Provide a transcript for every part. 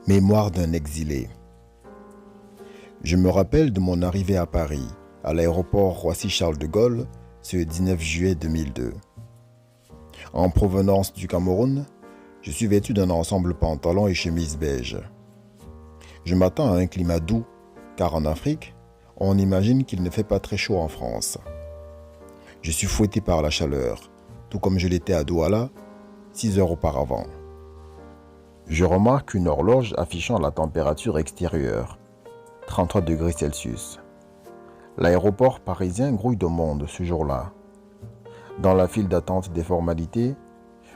Mémoire d'un exilé. Je me rappelle de mon arrivée à Paris, à l'aéroport Roissy-Charles de Gaulle, ce 19 juillet 2002. En provenance du Cameroun, je suis vêtu d'un ensemble pantalon et chemise beige. Je m'attends à un climat doux, car en Afrique, on imagine qu'il ne fait pas très chaud en France. Je suis fouetté par la chaleur, tout comme je l'étais à Douala, 6 heures auparavant. Je remarque une horloge affichant la température extérieure, 33 degrés Celsius. L'aéroport parisien grouille de monde ce jour-là. Dans la file d'attente des formalités,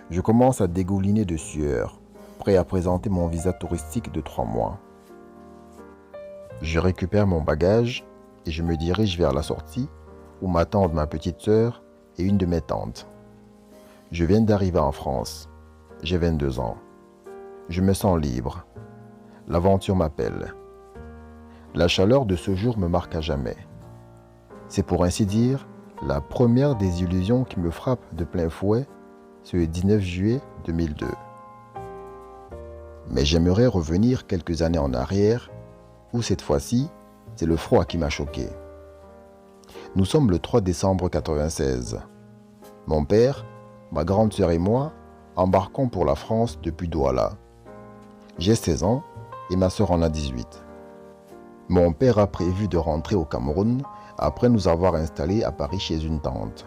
je commence à dégouliner de sueur, prêt à présenter mon visa touristique de 3 mois. Je récupère mon bagage et je me dirige vers la sortie où m'attendent ma petite sœur et une de mes tantes. Je viens d'arriver en France. J'ai 22 ans. Je me sens libre. L'aventure m'appelle. La chaleur de ce jour me marque à jamais. C'est pour ainsi dire la première des illusions qui me frappe de plein fouet ce 19 juillet 2002. Mais j'aimerais revenir quelques années en arrière où cette fois-ci, c'est le froid qui m'a choqué. Nous sommes le 3 décembre 1996. Mon père, ma grande sœur et moi embarquons pour la France depuis Douala. J'ai 16 ans et ma sœur en a 18. Mon père a prévu de rentrer au Cameroun après nous avoir installés à Paris chez une tante.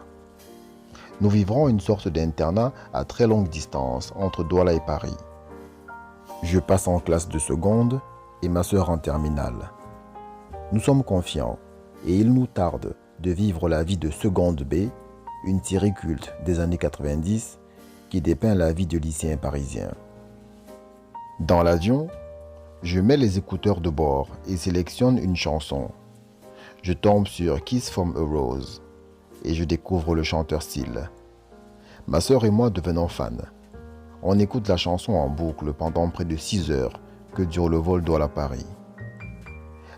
Nous vivrons une sorte d'internat à très longue distance entre Douala et Paris. Je passe en classe de seconde et ma sœur en terminale. Nous sommes confiants et il nous tarde de vivre la vie de Seconde B, une série culte des années 90 qui dépeint la vie de lycéen parisien. Dans l'avion, je mets les écouteurs de bord et sélectionne une chanson. Je tombe sur Kiss from a Rose et je découvre le chanteur Seal. Ma sœur et moi devenons fans. On écoute la chanson en boucle pendant près de 6 heures que dure le vol Douala-Paris.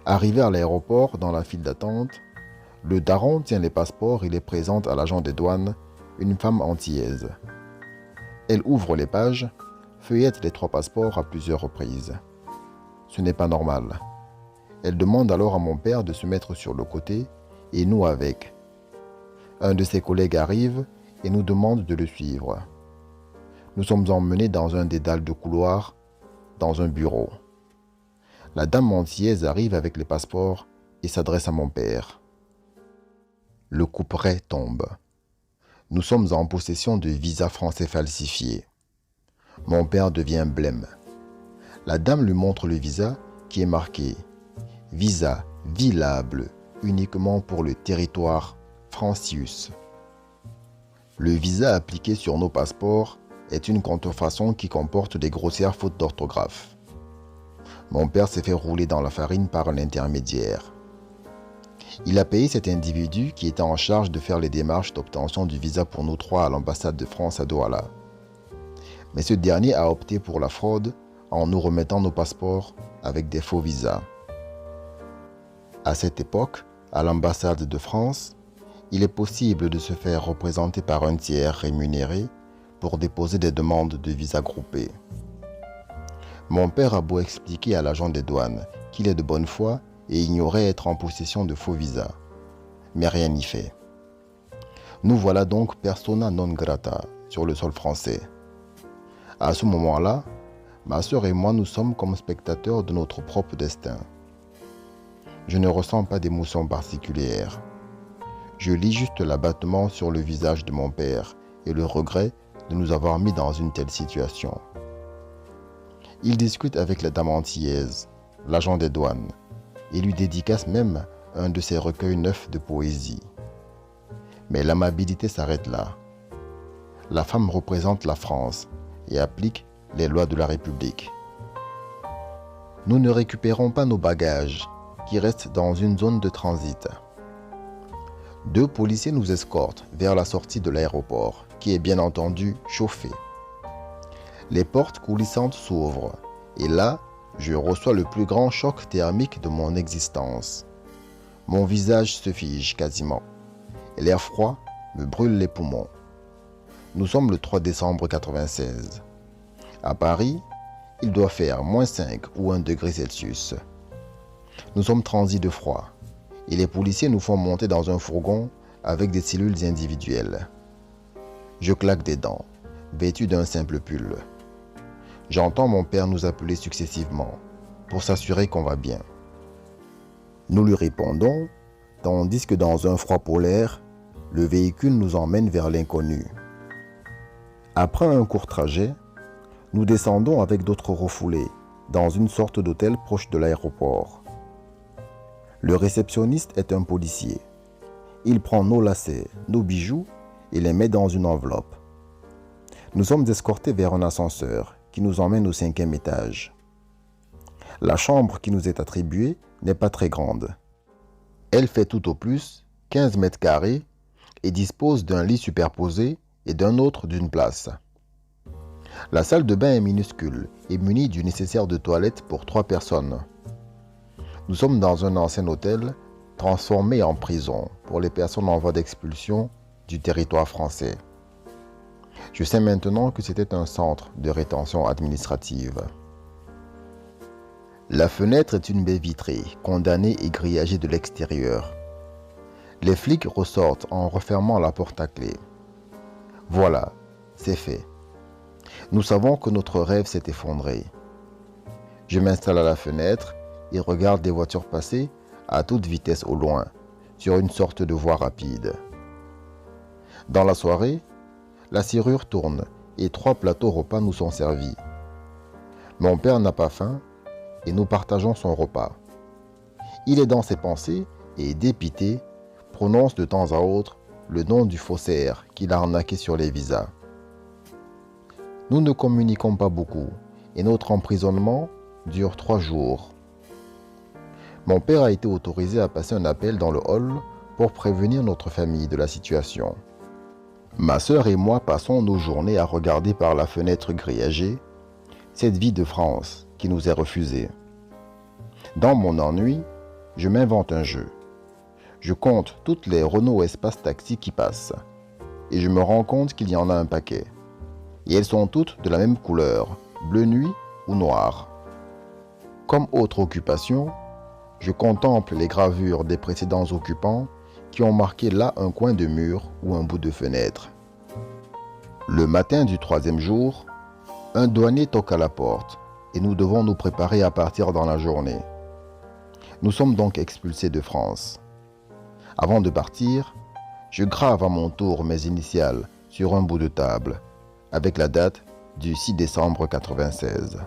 Arrivé à l'aéroport dans la file d'attente, le daron tient les passeports et les présente à l'agent des douanes, une femme antillaise. Elle ouvre les pages, feuillette les 3 passeports à plusieurs reprises. Ce n'est pas normal. Elle demande alors à mon père de se mettre sur le côté et nous avec. Un de ses collègues arrive et nous demande de le suivre. Nous sommes emmenés dans un dédale de couloirs, dans un bureau. La dame antillaise arrive avec les passeports et s'adresse à mon père. Le couperet tombe. Nous sommes en possession de visas français falsifiés. Mon père devient blême. La dame lui montre le visa qui est marqué « Visa valable uniquement pour le territoire Francius ». Le visa appliqué sur nos passeports est une contrefaçon qui comporte des grossières fautes d'orthographe. Mon père s'est fait rouler dans la farine par un intermédiaire. Il a payé cet individu qui était en charge de faire les démarches d'obtention du visa pour nous 3 à l'ambassade de France à Douala. Mais ce dernier a opté pour la fraude en nous remettant nos passeports avec des faux visas. À cette époque, à l'ambassade de France, il est possible de se faire représenter par un tiers rémunéré pour déposer des demandes de visa groupées. Mon père a beau expliquer à l'agent des douanes qu'il est de bonne foi et ignorait être en possession de faux visas. Mais rien n'y fait. Nous voilà donc persona non grata sur le sol français. À ce moment-là, ma sœur et moi nous sommes comme spectateurs de notre propre destin. Je ne ressens pas d'émotion particulière. Je lis juste l'abattement sur le visage de mon père et le regret de nous avoir mis dans une telle situation. Il discute avec la dame antillaise, l'agent des douanes, et lui dédicace même un de ses recueils neufs de poésie. Mais l'amabilité s'arrête là. La femme représente la France et applique les lois de la République. Nous ne récupérons pas nos bagages qui restent dans une zone de transit. 2 policiers nous escortent vers la sortie de l'aéroport, qui est bien entendu chauffée. Les portes coulissantes s'ouvrent et là, je reçois le plus grand choc thermique de mon existence. Mon visage se fige quasiment et l'air froid me brûle les poumons. Nous sommes le 3 décembre 1996. À Paris, il doit faire -5 ou 1 degré Celsius. Nous sommes transis de froid et les policiers nous font monter dans un fourgon avec des cellules individuelles. Je claque des dents, vêtu d'un simple pull. J'entends mon père nous appeler successivement pour s'assurer qu'on va bien. Nous lui répondons, tandis que dans un froid polaire, le véhicule nous emmène vers l'inconnu. Après un court trajet, nous descendons avec d'autres refoulés dans une sorte d'hôtel proche de l'aéroport. Le réceptionniste est un policier. Il prend nos lacets, nos bijoux et les met dans une enveloppe. Nous sommes escortés vers un ascenseur qui nous emmène au 5e étage. La chambre qui nous est attribuée n'est pas très grande. Elle fait tout au plus 15 mètres carrés et dispose d'un lit superposé et d'un autre d'une place. La salle de bain est minuscule et munie du nécessaire de toilette pour 3 personnes. Nous sommes dans un ancien hôtel transformé en prison pour les personnes en voie d'expulsion du territoire français. Je sais maintenant que c'était un centre de rétention administrative. La fenêtre est une baie vitrée, condamnée et grillagée de l'extérieur. Les flics ressortent en refermant la porte à clé. Voilà, c'est fait. Nous savons que notre rêve s'est effondré. Je m'installe à la fenêtre et regarde des voitures passer à toute vitesse au loin, sur une sorte de voie rapide. Dans la soirée, la serrure tourne et 3 plateaux repas nous sont servis. Mon père n'a pas faim et nous partageons son repas. Il est dans ses pensées et, dépité, prononce de temps à autre le nom du faussaire qu'il a arnaqué sur les visas. Nous ne communiquons pas beaucoup et notre emprisonnement dure 3 jours. Mon père a été autorisé à passer un appel dans le hall pour prévenir notre famille de la situation. Ma sœur et moi passons nos journées à regarder par la fenêtre grillagée cette vie de France qui nous est refusée. Dans mon ennui, je m'invente un jeu. Je compte toutes les Renault Espace Taxi qui passent et je me rends compte qu'il y en a un paquet. Et elles sont toutes de la même couleur, bleu nuit ou noir. Comme autre occupation, je contemple les gravures des précédents occupants qui ont marqué là un coin de mur ou un bout de fenêtre. Le matin du 3e jour, un douanier toque à la porte et nous devons nous préparer à partir dans la journée. Nous sommes donc expulsés de France. Avant de partir, je grave à mon tour mes initiales sur un bout de table avec la date du 6 décembre 1996.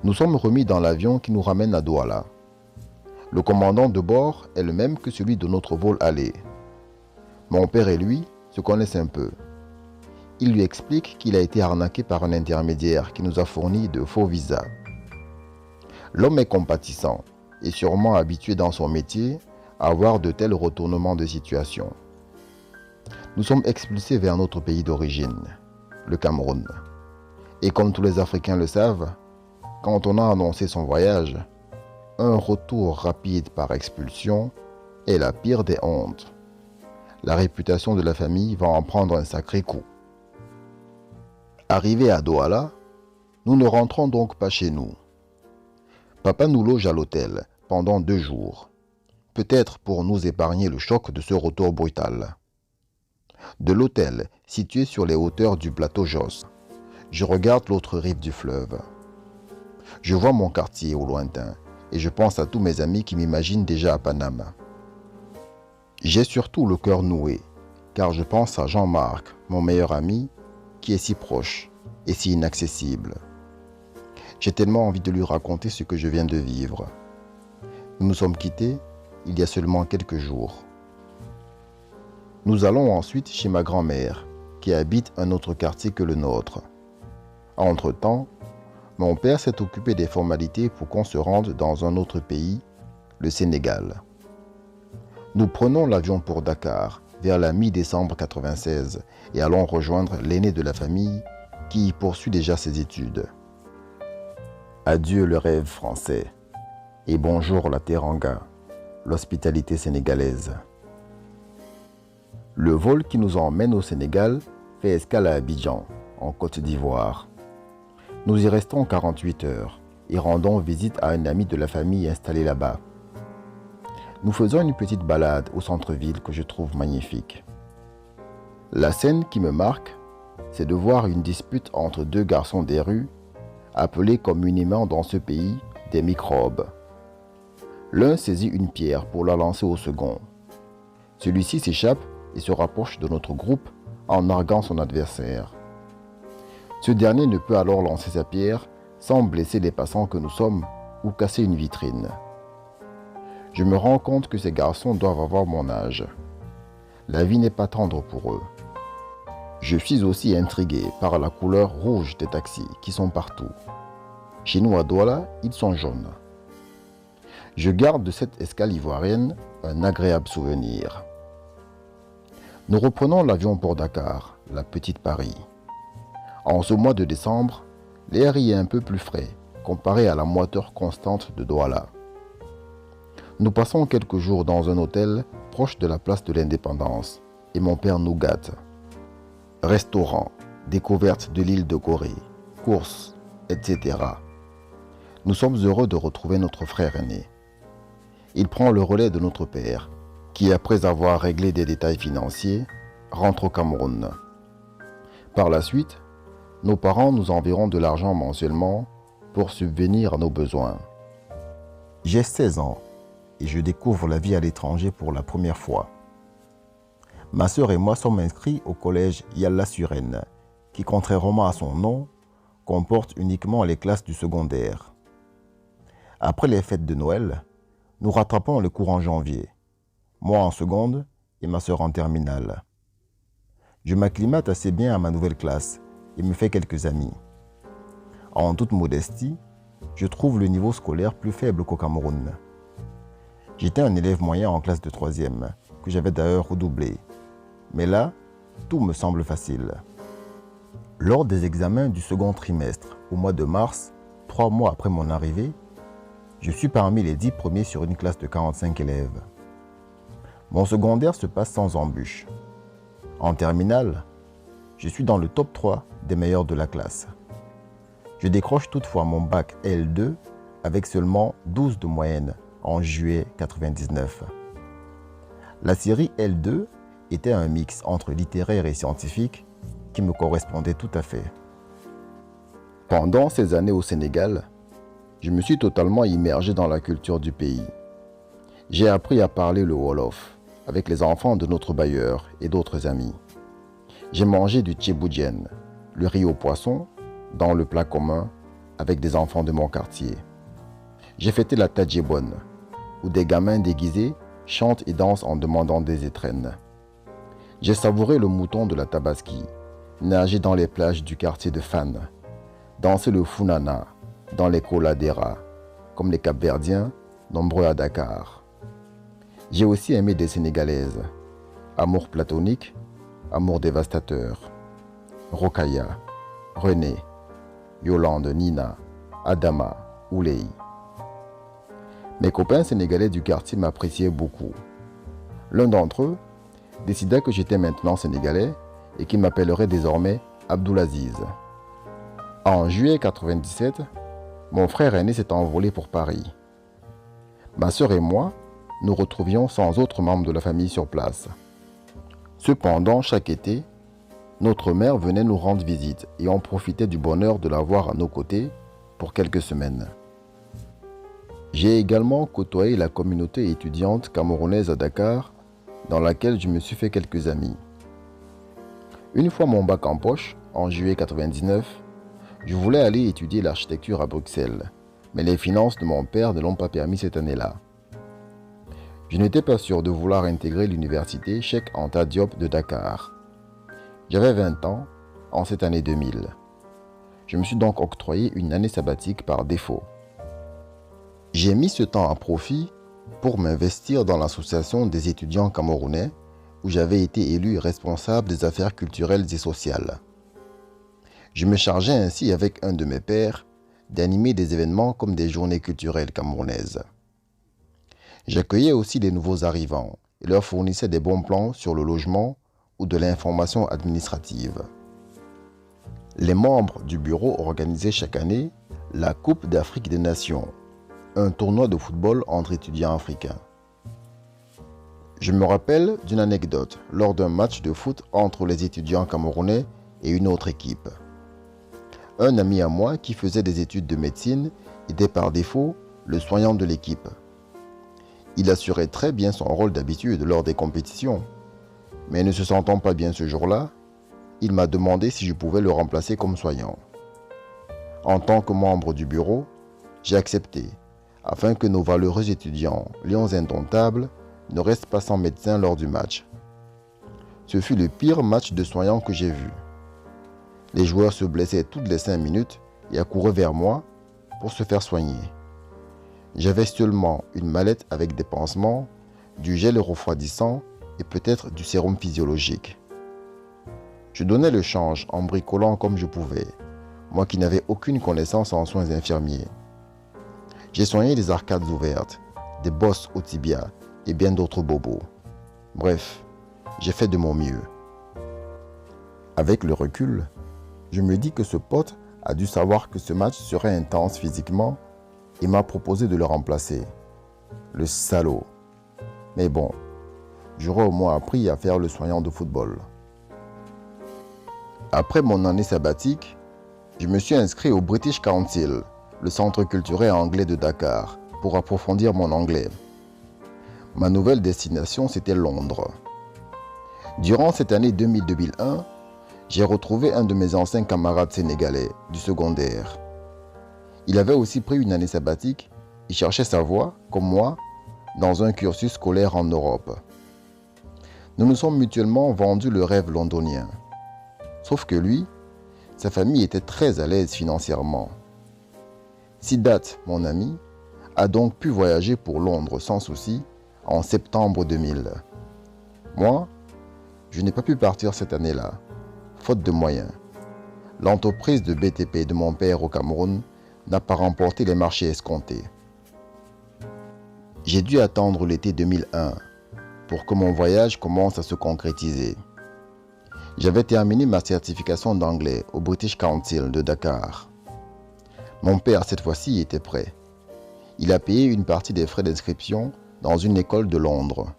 Nous sommes remis dans l'avion qui nous ramène à Douala. Le commandant de bord est le même que celui de notre vol aller. Mon père et lui se connaissent un peu. Il lui explique qu'il a été arnaqué par un intermédiaire qui nous a fourni de faux visas. L'homme est compatissant et sûrement habitué dans son métier à voir de tels retournements de situation. Nous sommes expulsés vers notre pays d'origine, le Cameroun. Et comme tous les Africains le savent, quand on a annoncé son voyage, un retour rapide par expulsion est la pire des hontes. La réputation de la famille va en prendre un sacré coup. Arrivés à Douala, nous ne rentrons donc pas chez nous. Papa nous loge à l'hôtel pendant 2 jours, peut-être pour nous épargner le choc de ce retour brutal. De l'hôtel, situé sur les hauteurs du plateau Jos, je regarde l'autre rive du fleuve. Je vois mon quartier au lointain et je pense à tous mes amis qui m'imaginent déjà à Panama. J'ai surtout le cœur noué, car je pense à Jean-Marc, mon meilleur ami, qui est si proche et si inaccessible. J'ai tellement envie de lui raconter ce que je viens de vivre. Nous nous sommes quittés il y a seulement quelques jours. Nous allons ensuite chez ma grand-mère, qui habite un autre quartier que le nôtre. Entre-temps, mon père s'est occupé des formalités pour qu'on se rende dans un autre pays, le Sénégal. Nous prenons l'avion pour Dakar vers la mi-décembre 1996 et allons rejoindre l'aîné de la famille qui y poursuit déjà ses études. Adieu le rêve français et bonjour la teranga, l'hospitalité sénégalaise. Le vol qui nous emmène au Sénégal fait escale à Abidjan, en Côte d'Ivoire. Nous y restons 48 heures et rendons visite à un ami de la famille installé là-bas. Nous faisons une petite balade au centre-ville que je trouve magnifique. La scène qui me marque, c'est de voir une dispute entre deux garçons des rues, appelés communément dans ce pays des microbes. L'un saisit une pierre pour la lancer au second. Celui-ci s'échappe et se rapproche de notre groupe en narguant son adversaire. Ce dernier ne peut alors lancer sa pierre sans blesser les passants que nous sommes ou casser une vitrine. Je me rends compte que ces garçons doivent avoir mon âge. La vie n'est pas tendre pour eux. Je suis aussi intrigué par la couleur rouge des taxis qui sont partout. Chez nous à Douala, ils sont jaunes. Je garde de cette escale ivoirienne un agréable souvenir. Nous reprenons l'avion pour Dakar, la petite Paris. En ce mois de décembre, l'air y est un peu plus frais comparé à la moiteur constante de Douala. Nous passons quelques jours dans un hôtel proche de la place de l'Indépendance et mon père nous gâte. Restaurants, découvertes de l'île de Gorée, courses, etc. Nous sommes heureux de retrouver notre frère aîné. Il prend le relais de notre père, qui après avoir réglé des détails financiers, rentre au Cameroun. Par la suite, nos parents nous enverront de l'argent mensuellement pour subvenir à nos besoins. J'ai 16 ans et je découvre la vie à l'étranger pour la première fois. Ma sœur et moi sommes inscrits au collège Yalla Suren, qui contrairement à son nom, comporte uniquement les classes du secondaire. Après les fêtes de Noël, nous rattrapons le cours en janvier, moi en seconde et ma sœur en terminale. Je m'acclimate assez bien à ma nouvelle classe et me fais quelques amis. En toute modestie, je trouve le niveau scolaire plus faible qu'au Cameroun. J'étais un élève moyen en classe de 3e, que j'avais d'ailleurs redoublé. Mais là, tout me semble facile. Lors des examens du second trimestre, au mois de mars, 3 mois après mon arrivée, je suis parmi les 10 premiers sur une classe de 45 élèves. Mon secondaire se passe sans embûche. En terminale, je suis dans le top 3 des meilleurs de la classe. Je décroche toutefois mon bac L2 avec seulement 12 de moyenne en juillet 1999. La série L2 était un mix entre littéraire et scientifique qui me correspondait tout à fait. Pendant ces années au Sénégal, je me suis totalement immergé dans la culture du pays. J'ai appris à parler le Wolof avec les enfants de notre bailleur et d'autres amis. J'ai mangé du tchéboudienne, le riz au poisson, dans le plat commun avec des enfants de mon quartier. J'ai fêté la tadjébonne, où des gamins déguisés chantent et dansent en demandant des étrennes. J'ai savouré le mouton de la Tabaski, nagé dans les plages du quartier de Fan, dansé le funana dans les coladera, comme les Capverdiens, nombreux à Dakar. J'ai aussi aimé des Sénégalaises, amour platonique, amour dévastateur, Rokaya, René, Yolande, Nina, Adama, Ouley. Mes copains sénégalais du quartier m'appréciaient beaucoup. L'un d'entre eux décida que j'étais maintenant sénégalais et qu'il m'appellerait désormais Abdoulaziz. En juillet 1997, mon frère aîné s'est envolé pour Paris. Ma sœur et moi nous retrouvions sans autres membres de la famille sur place. Cependant, chaque été, notre mère venait nous rendre visite et on profitait du bonheur de la voir à nos côtés pour quelques semaines. J'ai également côtoyé la communauté étudiante camerounaise à Dakar, dans laquelle je me suis fait quelques amis. Une fois mon bac en poche, en juillet 1999, je voulais aller étudier l'architecture à Bruxelles, mais les finances de mon père ne l'ont pas permis cette année-là. Je n'étais pas sûr de vouloir intégrer l'université Cheikh Anta Diop de Dakar. J'avais 20 ans en cette année 2000. Je me suis donc octroyé une année sabbatique par défaut. J'ai mis ce temps à profit pour m'investir dans l'association des étudiants camerounais où j'avais été élu responsable des affaires culturelles et sociales. Je me chargeais ainsi avec un de mes pairs d'animer des événements comme des journées culturelles camerounaises. J'accueillais aussi les nouveaux arrivants et leur fournissais des bons plans sur le logement ou de l'information administrative. Les membres du bureau organisaient chaque année la Coupe d'Afrique des Nations, un tournoi de football entre étudiants africains. Je me rappelle d'une anecdote lors d'un match de foot entre les étudiants camerounais et une autre équipe. Un ami à moi qui faisait des études de médecine était par défaut le soignant de l'équipe. Il assurait très bien son rôle d'habitude lors des compétitions, mais ne se sentant pas bien ce jour-là, il m'a demandé si je pouvais le remplacer comme soignant. En tant que membre du bureau, j'ai accepté, afin que nos valeureux étudiants, lions indomptables, ne restent pas sans médecin lors du match. Ce fut le pire match de soignant que j'ai vu. Les joueurs se blessaient toutes les 5 minutes et accouraient vers moi pour se faire soigner. J'avais seulement une mallette avec des pansements, du gel refroidissant et peut-être du sérum physiologique. Je donnais le change en bricolant comme je pouvais, moi qui n'avais aucune connaissance en soins infirmiers. J'ai soigné des arcades ouvertes, des bosses au tibia et bien d'autres bobos. Bref, j'ai fait de mon mieux. Avec le recul, je me dis que ce pote a dû savoir que ce match serait intense physiquement et m'a proposé de le remplacer. Le salaud. Mais bon, j'aurais au moins appris à faire le soignant de football. Après mon année sabbatique, je me suis inscrit au British Council, le centre culturel anglais de Dakar, pour approfondir mon anglais. Ma nouvelle destination, c'était Londres. Durant cette année 2000-2001, j'ai retrouvé un de mes anciens camarades sénégalais du secondaire. Il avait aussi pris une année sabbatique et cherchait sa voie, comme moi, dans un cursus scolaire en Europe. Nous nous sommes mutuellement vendu le rêve londonien. Sauf que lui, sa famille était très à l'aise financièrement. Sidat, mon ami, a donc pu voyager pour Londres sans souci en septembre 2000. Moi, je n'ai pas pu partir cette année-là, faute de moyens. L'entreprise de BTP de mon père au Cameroun n'a pas remporté les marchés escomptés. J'ai dû attendre l'été 2001 pour que mon voyage commence à se concrétiser. J'avais terminé ma certification d'anglais au British Council de Dakar. Mon père, cette fois-ci, était prêt. Il a payé une partie des frais d'inscription dans une école de Londres.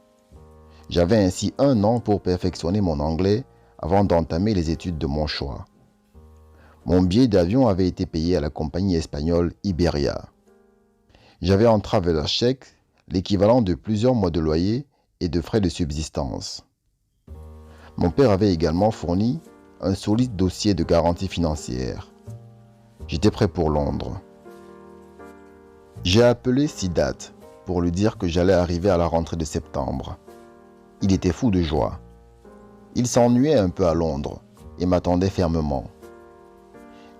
J'avais ainsi 1 an pour perfectionner mon anglais avant d'entamer les études de mon choix. Mon billet d'avion avait été payé à la compagnie espagnole Iberia. J'avais en traveler chèque l'équivalent de plusieurs mois de loyer et de frais de subsistance. Mon père avait également fourni un solide dossier de garantie financière. J'étais prêt pour Londres. J'ai appelé Sidat pour lui dire que j'allais arriver à la rentrée de septembre. Il était fou de joie. Il s'ennuyait un peu à Londres et m'attendait fermement.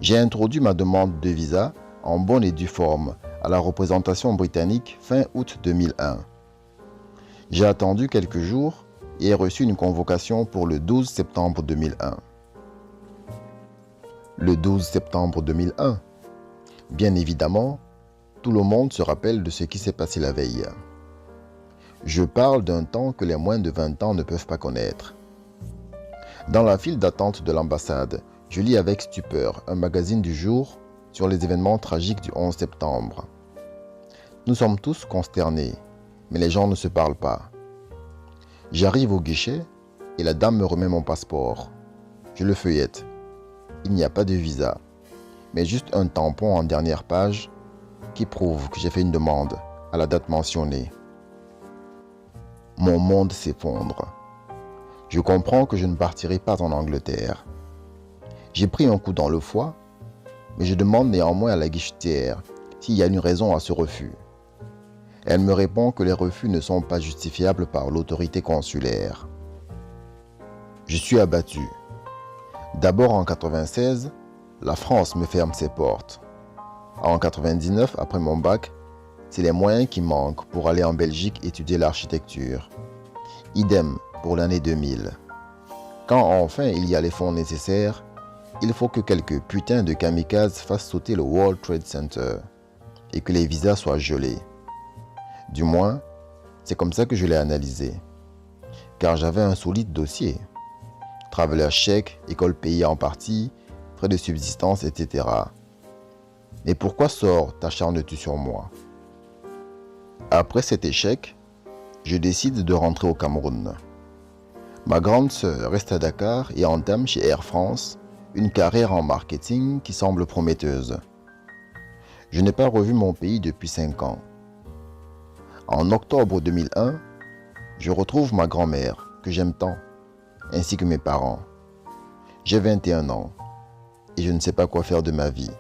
J'ai introduit ma demande de visa en bonne et due forme à la représentation britannique fin août 2001. J'ai attendu quelques jours et ai reçu une convocation pour le 12 septembre 2001. Le 12 septembre 2001, bien évidemment, tout le monde se rappelle de ce qui s'est passé la veille. Je parle d'un temps que les moins de 20 ans ne peuvent pas connaître. Dans la file d'attente de l'ambassade, je lis avec stupeur un magazine du jour sur les événements tragiques du 11 septembre. Nous sommes tous consternés, mais les gens ne se parlent pas. J'arrive au guichet et la dame me remet mon passeport. Je le feuillette. Il n'y a pas de visa, mais juste un tampon en dernière page qui prouve que j'ai fait une demande à la date mentionnée. Mon monde s'effondre. Je comprends que je ne partirai pas en Angleterre. J'ai pris un coup dans le foie, mais je demande néanmoins à la guichetière s'il y a une raison à ce refus. Elle me répond que les refus ne sont pas justifiables par l'autorité consulaire. Je suis abattu. D'abord en 96, la France me ferme ses portes. En 99, après mon bac, c'est les moyens qui manquent pour aller en Belgique étudier l'architecture. Idem pour l'année 2000. Quand enfin il y a les fonds nécessaires, il faut que quelques putains de kamikazes fassent sauter le World Trade Center et que les visas soient gelés. Du moins, c'est comme ça que je l'ai analysé. Car j'avais un solide dossier. Traveler chèque, école payée en partie, frais de subsistance, etc. Mais pourquoi sort t'acharnes-tu sur moi? Après cet échec, je décide de rentrer au Cameroun. Ma grande sœur reste à Dakar et entame chez Air France une carrière en marketing qui semble prometteuse. Je n'ai pas revu mon pays depuis 5 ans. En octobre 2001, je retrouve ma grand-mère, que j'aime tant, ainsi que mes parents. J'ai 21 ans et je ne sais pas quoi faire de ma vie.